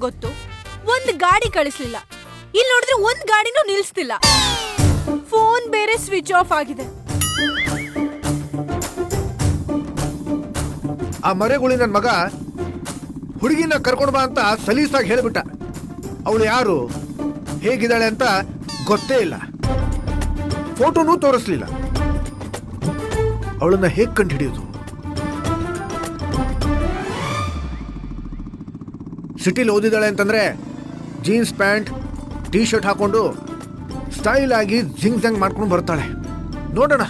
ಗೊತ್ತು, ಒಂದ್ ಗಾಡಿ ಕಳಿಸ್ಲಿಲ್ಲ. ಇಲ್ಲಿ ನೋಡಿದ್ರೆ ಒಂದ್ ಗಾಡಿನೂ ನಿಲ್ಸ್ತಿಲ್ಲ. ಫೋನ್ ಬೇರೆ ಸ್ವಿಚ್ ಆಫ್ ಆಗಿದೆ. ಆ ಮರೆಗುಳಿ ನನ್ನ ಮಗ ಹುಡುಗಿನ ಕರ್ಕೊಂಡು ಬಾ ಅಂತ ಸಲೀಸಾಗಿ ಹೇಳ್ಬಿಟ್ಟ. ಅವಳು ಯಾರು, ಹೇಗಿದ್ದಾಳೆ ಅಂತ ಗೊತ್ತೇ ಇಲ್ಲ, ಫೋಟೋನೂ ತೋರಿಸ್ಲಿಲ್ಲ. ಅವಳನ್ನ ಹೇಗ್ ಕಂಡು ಹಿಡಿಯೋದು? ಸಿಟಿಲಿ ಓದಿದ್ದಾಳೆ ಅಂತಂದ್ರೆ ಜೀನ್ಸ್ ಪ್ಯಾಂಟ್ ಟೀ ಶರ್ಟ್ ಹಾಕೊಂಡು ಸ್ಟೈಲ್ ಆಗಿ ಜಿಂಗ್ ಜಂಗ್ ಮಾಡ್ಕೊಂಡು ಬರ್ತಾಳೆ. ನೋಡೋಣ.